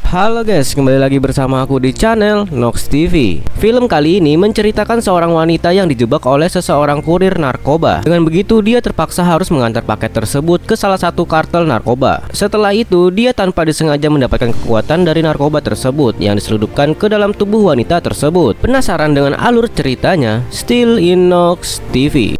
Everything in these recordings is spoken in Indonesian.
Halo guys, kembali lagi bersama aku di channel Nox TV. Film kali ini menceritakan seorang wanita yang dijebak oleh seseorang kurir narkoba. Dengan begitu dia terpaksa harus mengantar paket tersebut ke salah satu kartel narkoba. Setelah itu dia tanpa disengaja mendapatkan kekuatan dari narkoba tersebut yang diseludupkan ke dalam tubuh wanita tersebut. Penasaran dengan alur ceritanya? Still in Nox TV.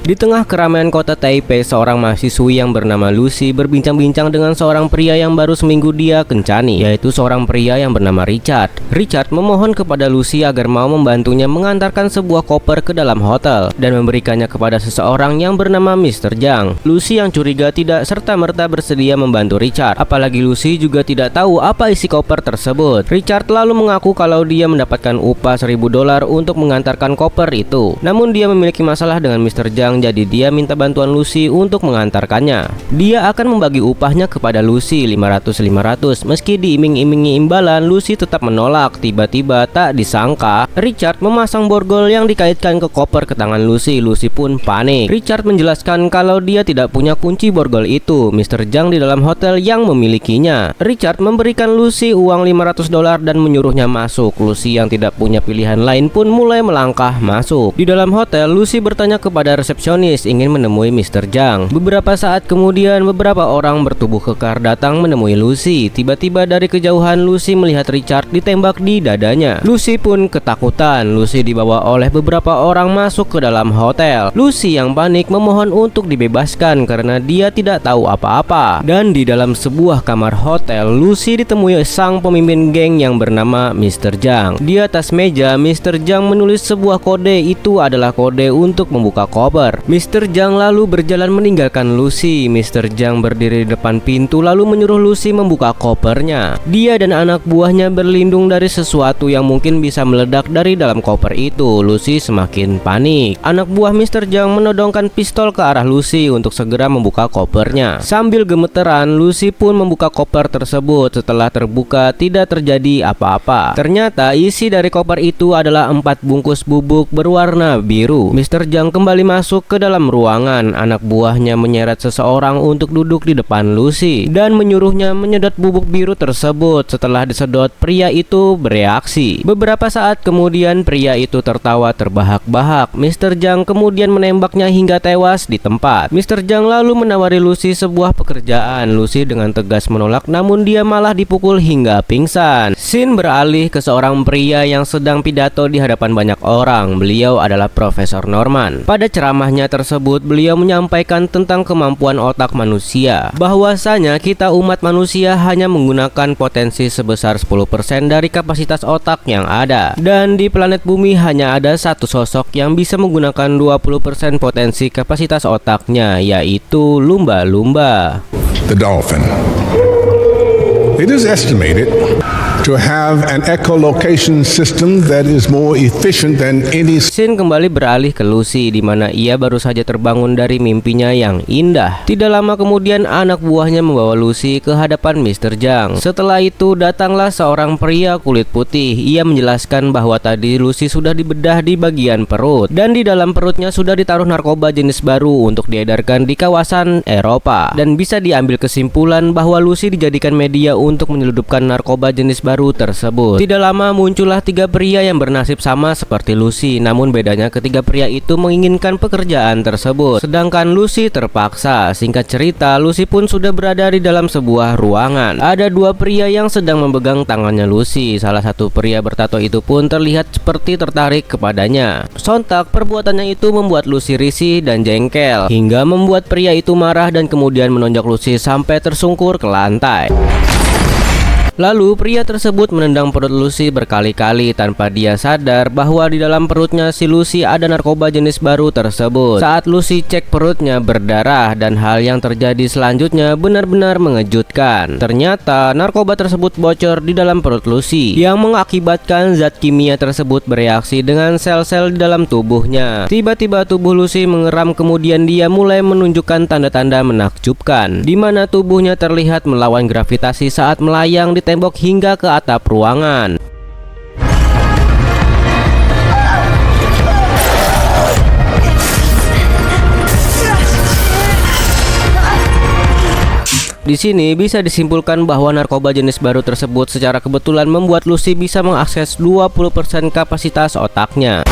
Di tengah keramaian kota Taipei, seorang mahasiswi yang bernama Lucy berbincang-bincang dengan seorang pria yang baru seminggu dia kencani, yaitu seorang pria yang bernama Richard. Richard memohon kepada Lucy agar mau membantunya mengantarkan sebuah koper ke dalam hotel dan memberikannya kepada seseorang yang bernama Mr. Zhang. Lucy yang curiga tidak serta-merta bersedia membantu Richard, apalagi Lucy juga tidak tahu apa isi koper tersebut. Richard lalu mengaku kalau dia mendapatkan upah $1.000 untuk mengantarkan koper itu. Namun dia memiliki masalah dengan Mr. Zhang, jadi dia minta bantuan Lucy untuk mengantarkannya. Dia akan membagi upahnya kepada Lucy 500-500. Meski diiming-imingi imbalan, Lucy tetap menolak. Tiba-tiba tak disangka Richard memasang borgol yang dikaitkan ke koper ke tangan Lucy. Lucy pun panik. Richard menjelaskan kalau dia tidak punya kunci borgol itu. Mr. Zhang di dalam hotel yang memilikinya. Richard memberikan Lucy uang $500 dan menyuruhnya masuk. Lucy yang tidak punya pilihan lain pun mulai melangkah masuk. Di dalam hotel, Lucy bertanya kepada resepsionis ingin menemui Mr. Zhang. Beberapa saat kemudian beberapa orang bertubuh kekar datang menemui Lucy. Tiba-tiba dari kejauhan Lucy melihat Richard ditembak di dadanya. Lucy pun ketakutan. Lucy dibawa oleh beberapa orang masuk ke dalam hotel. Lucy yang panik memohon untuk dibebaskan karena dia tidak tahu apa-apa. Dan di dalam sebuah kamar hotel, Lucy ditemui sang pemimpin geng yang bernama Mr. Zhang. Di atas meja, Mr. Zhang menulis sebuah kode. Itu adalah kode untuk membuka koper. Mr. Zhang lalu berjalan meninggalkan Lucy. Mr. Zhang berdiri di depan pintu lalu menyuruh Lucy membuka kopernya. Dia dan anak buahnya berlindung dari sesuatu yang mungkin bisa meledak dari dalam koper itu. Lucy semakin panik. Anak buah Mr. Zhang menodongkan pistol ke arah Lucy untuk segera membuka kopernya. Sambil gemeteran, Lucy pun membuka koper tersebut. Setelah terbuka, tidak terjadi apa-apa. Ternyata isi dari koper itu adalah 4 bungkus bubuk berwarna biru. Mr. Zhang kembali masuk ke dalam ruangan. Anak buahnya menyeret seseorang untuk duduk di depan Lucy dan menyuruhnya menyedot bubuk biru tersebut. Setelah disedot, pria itu bereaksi. Beberapa saat kemudian pria itu tertawa terbahak-bahak. Mr. Zhang kemudian menembaknya hingga tewas di tempat. Mr. Zhang lalu menawari Lucy sebuah pekerjaan. Lucy dengan tegas menolak, namun dia malah dipukul hingga pingsan. Scene beralih ke seorang pria yang sedang pidato di hadapan banyak orang. Beliau adalah Profesor Norman. Pada ceramahnya tersebut, beliau menyampaikan tentang kemampuan otak manusia, bahwasanya kita umat manusia hanya menggunakan potensi sebesar 10% dari kapasitas otak yang ada, dan di planet bumi hanya ada satu sosok yang bisa menggunakan 20% potensi kapasitas otaknya, yaitu lumba-lumba. The dolphin. It is estimated to have an echolocation system that is more efficient than any. Scene kembali beralih ke Lucy, di mana ia baru saja terbangun dari mimpinya yang indah. Tidak lama kemudian anak buahnya membawa Lucy ke hadapan Mr. Zhang. Setelah itu datanglah seorang pria kulit putih. Ia menjelaskan bahwa tadi Lucy sudah dibedah di bagian perut dan di dalam perutnya sudah ditaruh narkoba jenis baru untuk diedarkan di kawasan Eropa, dan bisa diambil kesimpulan bahwa Lucy dijadikan media untuk menyeludupkan narkoba jenis baru tersebut. Tidak lama muncullah 3 pria yang bernasib sama seperti Lucy, namun bedanya ketiga pria itu menginginkan pekerjaan tersebut, sedangkan Lucy terpaksa. Singkat cerita, Lucy pun sudah berada di dalam sebuah ruangan. Ada 2 pria yang sedang memegang tangannya Lucy. Salah satu pria bertato itu pun terlihat seperti tertarik kepadanya. Sontak perbuatannya itu membuat Lucy risih dan jengkel, hingga membuat pria itu marah dan kemudian menonjok Lucy sampai tersungkur ke lantai. Lalu pria tersebut menendang perut Lucy berkali-kali tanpa dia sadar bahwa di dalam perutnya si Lucy ada narkoba jenis baru tersebut. Saat Lucy cek perutnya berdarah, dan hal yang terjadi selanjutnya benar-benar mengejutkan. Ternyata narkoba tersebut bocor di dalam perut Lucy yang mengakibatkan zat kimia tersebut bereaksi dengan sel-sel di dalam tubuhnya. Tiba-tiba tubuh Lucy mengeram, kemudian dia mulai menunjukkan tanda-tanda menakjubkan, di mana tubuhnya terlihat melawan gravitasi saat melayang di tembok hingga ke atap ruangan. Di sini bisa disimpulkan bahwa narkoba jenis baru tersebut secara kebetulan membuat Lucy bisa mengakses 20% kapasitas otaknya.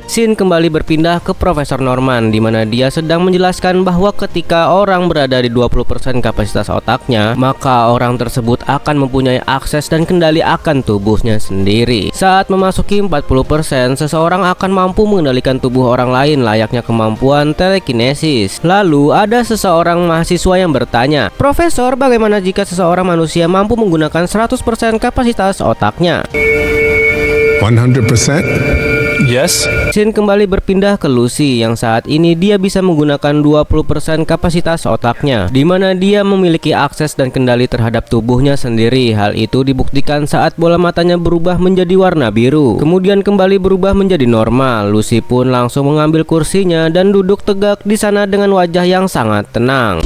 Scene kembali berpindah ke Profesor Norman, di mana dia sedang menjelaskan bahwa ketika orang berada di 20% kapasitas otaknya, maka orang tersebut akan mempunyai akses dan kendali akan tubuhnya sendiri. Saat memasuki 40%, seseorang akan mampu mengendalikan tubuh orang lain layaknya kemampuan telekinesis. Lalu ada seseorang mahasiswa yang bertanya, "Profesor, bagaimana jika seseorang manusia mampu menggunakan 100% kapasitas otaknya?" 100%? Yes. Scene kembali berpindah ke Lucy yang saat ini dia bisa menggunakan 20% kapasitas otaknya, di mana dia memiliki akses dan kendali terhadap tubuhnya sendiri. Hal itu dibuktikan saat bola matanya berubah menjadi warna biru, kemudian kembali berubah menjadi normal. Lucy pun langsung mengambil kursinya dan duduk tegak di sana dengan wajah yang sangat tenang.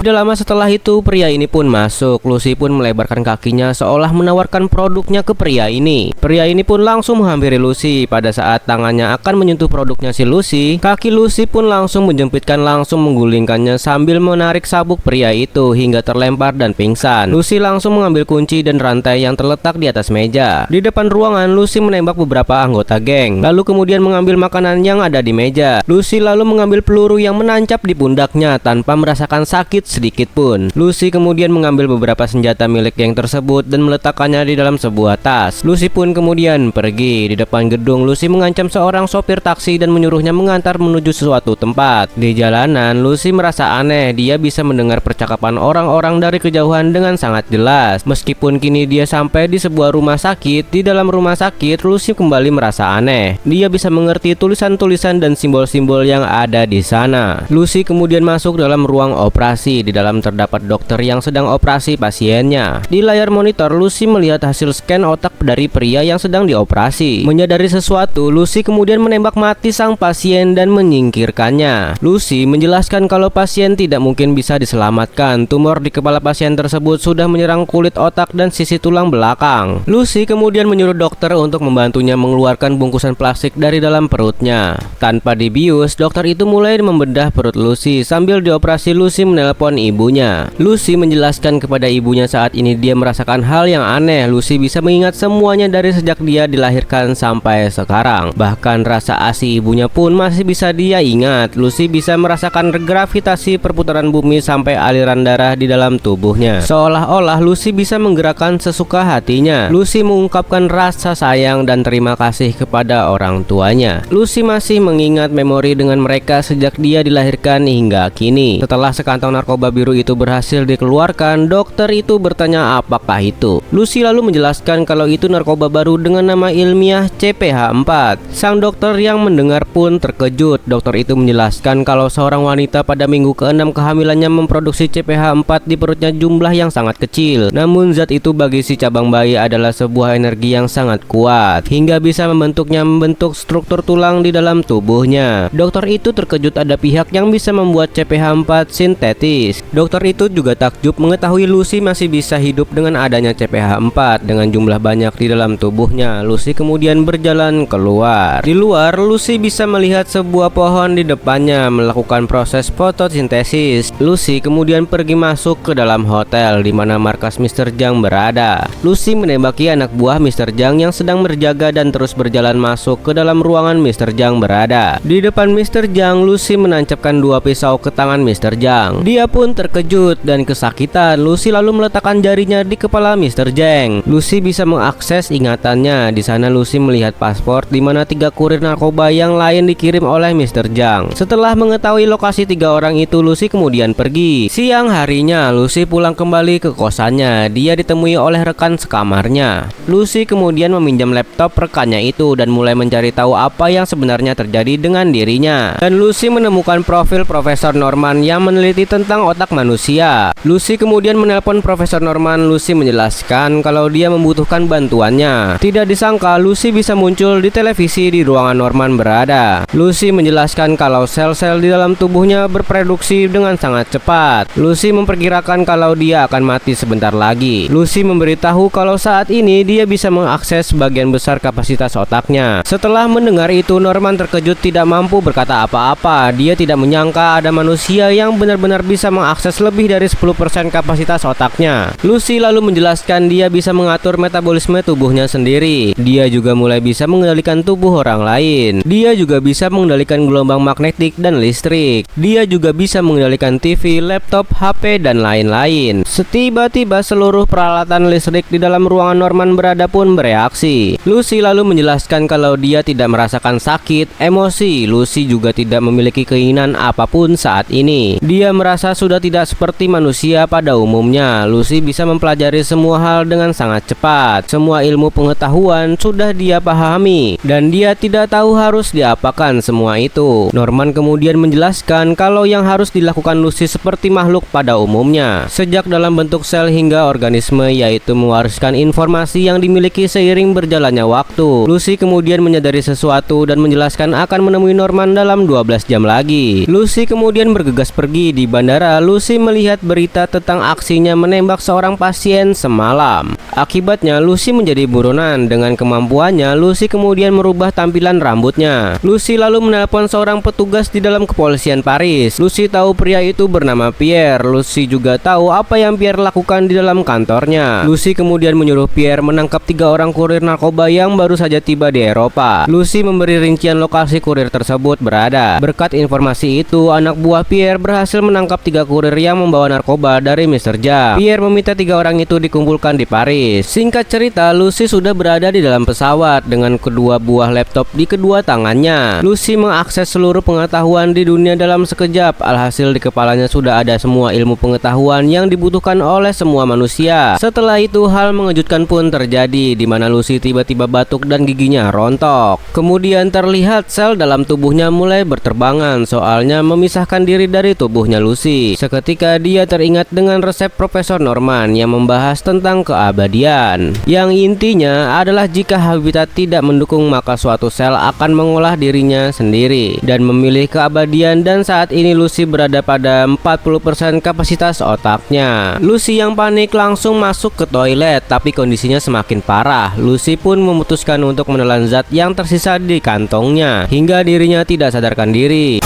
Tidak lama setelah itu, pria ini pun masuk. Lucy pun melebarkan kakinya seolah menawarkan produknya ke pria ini. Pria ini pun langsung menghampiri Lucy. Pada saat tangannya akan menyentuh produknya si Lucy, kaki Lucy pun langsung menjepitkan, langsung menggulingkannya sambil menarik sabuk pria itu hingga terlempar dan pingsan. Lucy langsung mengambil kunci dan rantai yang terletak di atas meja. Di depan ruangan, Lucy menembak beberapa anggota geng, lalu kemudian mengambil makanan yang ada di meja. Lucy lalu mengambil peluru yang menancap di pundaknya tanpa merasakan sakit sedikit pun. Lucy kemudian mengambil beberapa senjata milik geng tersebut dan meletakkannya di dalam sebuah tas. Lucy pun kemudian pergi. Di depan gedung, Lucy mengancam seorang sopir taksi dan menyuruhnya mengantar menuju suatu tempat. Di jalanan, Lucy merasa aneh. Dia bisa mendengar percakapan orang-orang dari kejauhan dengan sangat jelas. Meskipun kini dia sampai di sebuah rumah sakit, di dalam rumah sakit, Lucy kembali merasa aneh. Dia bisa mengerti tulisan-tulisan dan simbol-simbol yang ada di sana. Lucy kemudian masuk dalam ruang operasi. Di dalam terdapat dokter yang sedang operasi pasiennya. Di layar monitor, Lucy melihat hasil scan otak dari pria yang sedang dioperasi. Menyadari sesuatu, Lucy kemudian menembak mati sang pasien dan menyingkirkannya. Lucy menjelaskan kalau pasien tidak mungkin bisa diselamatkan. Tumor di kepala pasien tersebut sudah menyerang kulit otak dan sisi tulang belakang. Lucy kemudian menyuruh dokter untuk membantunya mengeluarkan bungkusan plastik dari dalam perutnya. Tanpa dibius, dokter itu mulai membedah perut Lucy. Sambil dioperasi, Lucy menelpon ibunya. Lucy menjelaskan kepada ibunya saat ini dia merasakan hal yang aneh. Lucy bisa mengingat semuanya dari sejak dia dilahirkan sampai sekarang. Bahkan rasa ASI ibunya pun masih bisa dia ingat. Lucy bisa merasakan gravitasi perputaran bumi sampai aliran darah di dalam tubuhnya. Seolah-olah Lucy bisa menggerakkan sesuka hatinya. Lucy mengungkapkan rasa sayang dan terima kasih kepada orang tuanya. Lucy masih mengingat memori dengan mereka sejak dia dilahirkan hingga kini. Setelah sekantong narkoba biru itu berhasil dikeluarkan, dokter itu bertanya apakah itu. Lucy lalu menjelaskan kalau itu narkoba baru dengan nama ilmiah CPH4. Sang dokter yang mendengar pun terkejut. Dokter itu menjelaskan kalau seorang wanita pada minggu ke-6 kehamilannya memproduksi CPH4 di perutnya jumlah yang sangat kecil. Namun zat itu bagi si cabang bayi adalah sebuah energi yang sangat kuat hingga bisa membentuk struktur tulang di dalam tubuhnya. Dokter itu terkejut ada pihak yang bisa membuat CPH4 sintetis. Dokter itu juga takjub mengetahui Lucy masih bisa hidup dengan adanya CPH4 dengan jumlah banyak di dalam tubuhnya. Lucy kemudian berjalan keluar. Di luar, Lucy bisa melihat sebuah pohon di depannya melakukan proses fotosintesis. Lucy kemudian pergi masuk ke dalam hotel di mana markas Mr. Zhang berada. Lucy menembaki anak buah Mr. Zhang yang sedang berjaga dan terus berjalan masuk ke dalam ruangan Mr. Zhang berada. Di depan Mr. Zhang, Lucy menancapkan dua pisau ke tangan Mr. Zhang. Dia pun terkejut dan kesakitan. Lucy lalu meletakkan jarinya di kepala Mr. Zhang. Lucy bisa mengakses ingatannya. Di sana Lucy melihat paspor di mana 3 kurir narkoba yang lain dikirim oleh Mr. Zhang. Setelah mengetahui lokasi 3 orang itu, Lucy kemudian pergi. Siang harinya, Lucy pulang kembali ke kosannya. Dia ditemui oleh rekan sekamarnya. Lucy kemudian meminjam laptop rekannya itu dan mulai mencari tahu apa yang sebenarnya terjadi dengan dirinya. Dan Lucy menemukan profil Profesor Norman yang meneliti tentang tentang otak manusia. Lucy kemudian menelpon Profesor Norman. Lucy menjelaskan kalau dia membutuhkan bantuannya. Tidak disangka Lucy bisa muncul di televisi di ruangan Norman berada. Lucy menjelaskan kalau sel-sel di dalam tubuhnya berproduksi dengan sangat cepat. Lucy memperkirakan kalau dia akan mati sebentar lagi. Lucy memberitahu kalau saat ini dia bisa mengakses sebagian besar kapasitas otaknya. Setelah mendengar itu, Norman terkejut tidak mampu berkata apa-apa. Dia tidak menyangka ada manusia yang benar-benar bisa mengakses lebih dari 10% kapasitas otaknya. Lucy lalu menjelaskan dia bisa mengatur metabolisme tubuhnya sendiri. Dia juga mulai bisa mengendalikan tubuh orang lain. Dia juga bisa mengendalikan gelombang magnetik dan listrik. Dia juga bisa mengendalikan TV, laptop, HP, dan lain-lain. Setiba-tiba seluruh peralatan listrik di dalam ruangan Norman berada pun bereaksi. Lucy lalu menjelaskan kalau dia tidak merasakan sakit, emosi. Lucy juga tidak memiliki keinginan apapun saat ini. Dia merasa sudah tidak seperti manusia pada umumnya. Lucy bisa mempelajari semua hal dengan sangat cepat. Semua ilmu pengetahuan sudah dia pahami dan dia tidak tahu harus diapakan semua itu. Norman kemudian menjelaskan kalau yang harus dilakukan Lucy seperti makhluk pada umumnya, sejak dalam bentuk sel hingga organisme, yaitu mewariskan informasi yang dimiliki seiring berjalannya waktu. Lucy kemudian menyadari sesuatu dan menjelaskan akan menemui Norman dalam 12 jam lagi. Lucy kemudian bergegas pergi. Di bandara, Lucy melihat berita tentang aksinya menembak seorang pasien semalam. Akibatnya Lucy menjadi buronan. Dengan kemampuannya, Lucy kemudian merubah tampilan rambutnya. Lucy lalu menelpon seorang petugas di dalam kepolisian Paris. Lucy tahu pria itu bernama Pierre. Lucy juga tahu apa yang Pierre lakukan di dalam kantornya. Lucy kemudian menyuruh Pierre menangkap 3 orang kurir narkoba yang baru saja tiba di Eropa. Lucy memberi rincian lokasi kurir tersebut berada. Berkat informasi itu, anak buah Pierre berhasil menangkap 3 kurir yang membawa narkoba dari Mr. Zhang. Pierre meminta 3 orang itu dikumpulkan di Paris. Singkat cerita, Lucy sudah berada di dalam pesawat dengan kedua buah laptop di kedua tangannya. Lucy mengakses seluruh pengetahuan di dunia dalam sekejap. Alhasil di kepalanya sudah ada semua ilmu pengetahuan yang dibutuhkan oleh semua manusia. Setelah itu, hal mengejutkan pun terjadi, di mana Lucy tiba-tiba batuk dan giginya rontok. Kemudian terlihat sel dalam tubuhnya mulai berterbangan, soalnya memisahkan diri dari tubuhnya Lucy. Seketika dia teringat dengan resep Profesor Norman yang membahas tentang keabadian, yang intinya adalah jika habitat tidak mendukung maka suatu sel akan mengolah dirinya sendiri dan memilih keabadian. Dan saat ini Lucy berada pada 40% kapasitas otaknya. Lucy yang panik langsung masuk ke toilet, tapi kondisinya semakin parah. Lucy pun memutuskan untuk menelan zat yang tersisa di kantongnya hingga dirinya tidak sadarkan diri.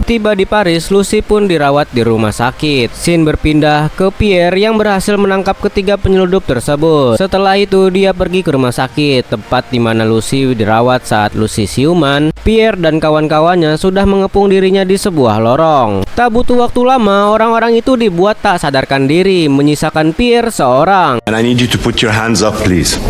Tiba di Paris, Lucy pun dirawat di rumah sakit. Scene berpindah ke Pierre yang berhasil menangkap ketiga penyeludup tersebut. Setelah itu dia pergi ke rumah sakit, tempat di mana Lucy dirawat. Saat Lucy siuman, Pierre dan kawan-kawannya sudah mengepung dirinya di sebuah lorong. Tak butuh waktu lama, orang-orang itu dibuat tak sadarkan diri, menyisakan Pierre seorang. And I need you to put your hands up, please.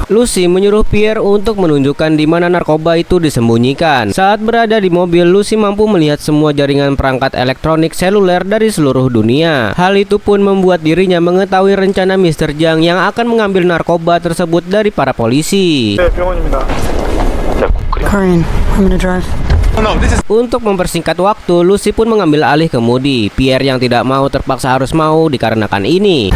Lucy menyuruh Pierre untuk menunjukkan di mana narkoba itu disembunyikan. Saat berada di mobil, Lucy mampu melihat semua jaringan perangkat elektronik seluler dari seluruh dunia. Hal itu pun membuat dirinya mengetahui rencana Mr. Zhang yang akan mengambil narkoba tersebut dari para polisi. Korean, I'm gonna drive. Untuk mempersingkat waktu, Lucy pun mengambil alih kemudi. Pierre yang tidak mau terpaksa harus mau dikarenakan ini.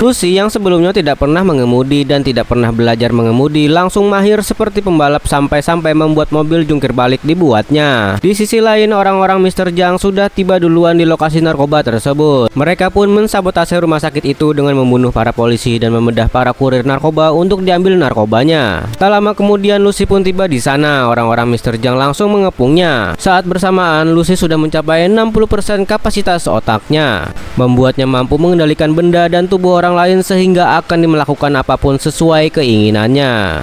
Lucy yang sebelumnya tidak pernah mengemudi dan tidak pernah belajar mengemudi langsung mahir seperti pembalap sampai-sampai membuat mobil jungkir balik dibuatnya. Di sisi lain, orang-orang Mr. Zhang sudah tiba duluan di lokasi narkoba tersebut. Mereka pun mensabotase rumah sakit itu dengan membunuh para polisi dan membedah para kurir narkoba untuk diambil narkobanya. Tak lama kemudian Lucy pun tiba di sana. Orang-orang Mr. Zhang langsung mengepungnya. Saat bersamaan, Lucy sudah mencapai 60% kapasitas otaknya, membuatnya mampu mengendalikan benda dan tubuh orang lain sehingga akan melakukan apapun sesuai keinginannya.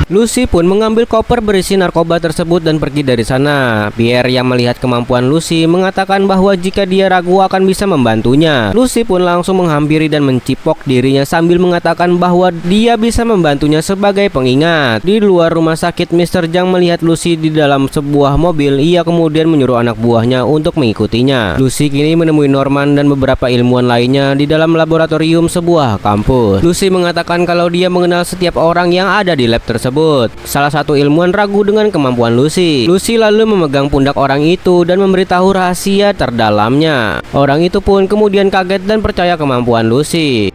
Lucy pun mengambil koper berisi narkoba tersebut dan pergi dari sana. Pierre yang melihat kemampuan Lucy mengatakan bahwa jika dia ragu akan bisa membantunya. Lucy pun langsung menghampiri dan mencipok dirinya sambil mengatakan bahwa dia bisa membantunya sebagai pengingat. Di luar rumah sakit, Mr. Zhang melihat Lucy di dalam sebuah mobil. Ia kemudian menyuruh anak buahnya untuk mengikutinya. Lucy kini menemui Norman dan beberapa ilmuwan lainnya di dalam laboratorium sebuah kampus. Lucy mengatakan kalau dia mengenal setiap orang yang ada di lab tersebut. Salah satu ilmuwan ragu dengan kemampuan Lucy. Lucy lalu memegang pundak orang itu dan memberitahu rahasia terdalamnya. Orang itu pun kemudian kaget dan percaya kemampuan Lucy.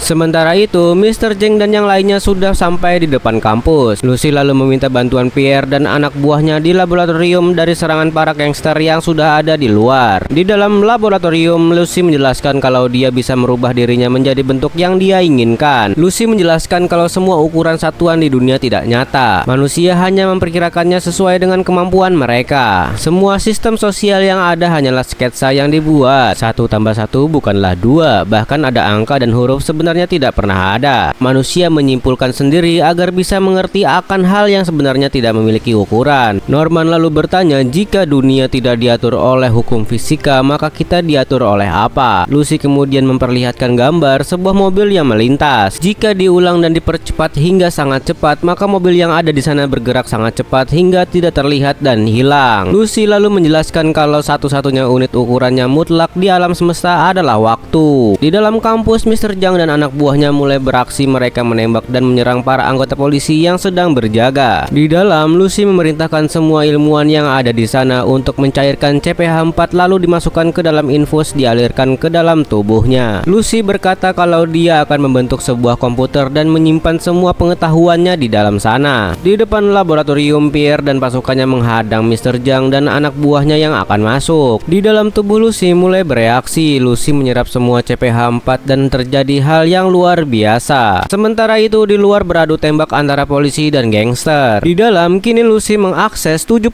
Sementara itu, Mr. Zhang dan yang lainnya sudah sampai di depan kampus. Lucy lalu meminta bantuan Pierre dan anak buahnya di laboratorium dari serangan para gangster yang sudah ada di luar. Di dalam laboratorium, Lucy menjelaskan kalau dia bisa merubah dirinya menjadi bentuk yang dia inginkan. Lucy menjelaskan kalau semua ukuran satuan di dunia tidak nyata. Manusia hanya memperkirakannya sesuai dengan kemampuan mereka. Semua sistem sosial yang ada hanyalah sketsa yang dibuat. 1 tambah 1 bukanlah 2. Bahkan ada angka dan huruf sebenarnya tidak pernah ada. Manusia menyimpulkan sendiri agar bisa mengerti akan hal yang sebenarnya tidak memiliki ukuran. Norman lalu bertanya, jika dunia tidak diatur oleh hukum fisika, maka kita diatur oleh apa? Lucy kemudian memperlihatkan gambar sebuah mobil yang melintas. Jika diulang dan dipercepat hingga sangat cepat, maka mobil yang ada di sana bergerak sangat cepat hingga tidak terlihat dan hilang. Lucy lalu menjelaskan kalau satu-satunya unit ukurannya mutlak di alam semesta adalah waktu. Di dalam kampus, Mr. Zhang dan anak buahnya mulai beraksi. Mereka menembak dan menyerang para anggota polisi yang sedang berjaga. Di dalam, Lucy memerintahkan semua ilmuwan yang ada di sana untuk mencairkan CPH-4 lalu dimasukkan ke dalam infus dialirkan ke dalam tubuhnya. Lucy berkata kalau dia akan membentuk sebuah komputer dan menyimpan semua pengetahuannya di dalam sana. Di depan laboratorium, Pierre dan pasukannya menghadang Mr. Zhang dan anak buahnya yang akan masuk. Di dalam tubuh Lucy mulai bereaksi. Lucy menyerap semua CPH-4 dan terjadi hal yang luar biasa. Sementara itu di luar beradu tembak antara polisi dan gangster. Di dalam kini Lucy mengakses 70%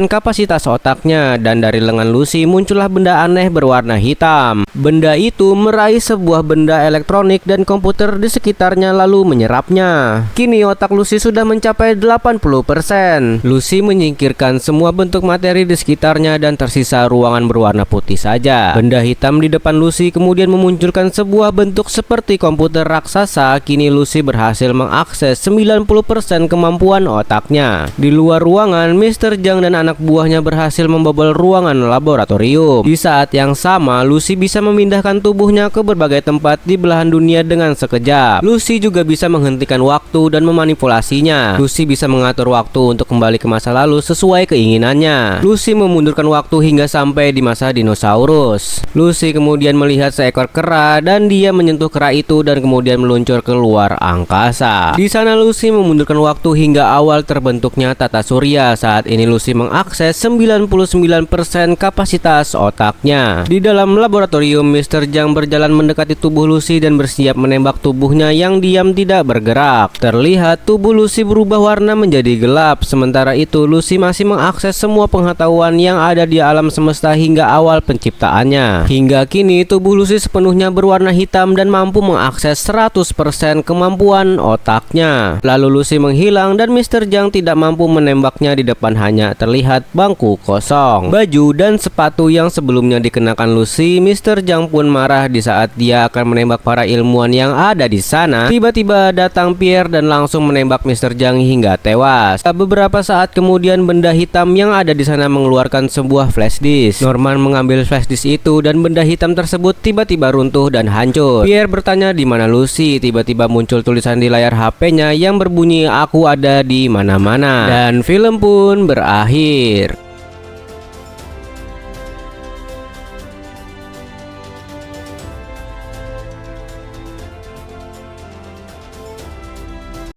kapasitas otaknya dan dari lengan Lucy muncullah benda aneh berwarna hitam. Benda itu meraih sebuah benda elektronik dan komputer di sekitarnya lalu menyerapnya. Kini otak Lucy sudah mencapai 80%. Lucy menyingkirkan semua bentuk materi di sekitarnya dan tersisa ruangan berwarna putih saja. Benda hitam di depan Lucy kemudian memunculkan sebuah bentuk seperti komputer raksasa. Kini Lucy berhasil mengakses 90% kemampuan otaknya. Di luar ruangan, Mr. Zhang dan anak buahnya berhasil membobol ruangan laboratorium. Di saat yang sama, Lucy bisa memindahkan tubuhnya ke berbagai tempat di belahan dunia dengan sekejap. Lucy juga bisa menghentikan waktu dan memanipulasinya. Lucy bisa mengatur waktu untuk kembali ke masa lalu sesuai keinginannya. Lucy memundurkan waktu hingga sampai di masa dinosaurus. Lucy kemudian melihat seekor kera dan dia menyentuh kera itu dan kemudian meluncur ke luar angkasa. Di sana Lucy memundurkan waktu hingga awal terbentuknya tata surya. Saat ini Lucy mengakses 99% kapasitas otaknya. Di dalam laboratorium, Mr. Zhang berjalan mendekati tubuh Lucy dan bersiap menembak tubuhnya yang diam tidak bergerak. Terlihat tubuh Lucy berubah warna menjadi gelap. Sementara itu Lucy masih mengakses semua pengetahuan yang ada di alam semesta hingga awal penciptaannya. Hingga kini tubuh Lucy sepenuhnya berwarna hitam dan mampu mengakses 100% kemampuan otaknya. Lalu Lucy menghilang dan Mr. Zhang tidak mampu menembaknya. Di depan hanya terlihat bangku kosong. Baju dan sepatu yang sebelumnya dikenakan Lucy, Mr. Zhang pun marah. Di saat dia akan menembak para ilmuwan yang ada di sana, tiba-tiba datang Pierre dan langsung menembak Mr. Zhang hingga tewas. Beberapa saat kemudian benda hitam yang ada di sana mengeluarkan sebuah flash disk. Norman mengambil flash disk itu dan benda hitam tersebut tiba-tiba runtuh dan hancur. Pierre bertanya di mana Lucy. Tiba-tiba muncul tulisan di layar HP-nya yang berbunyi aku ada di mana-mana. Dan film pun berakhir.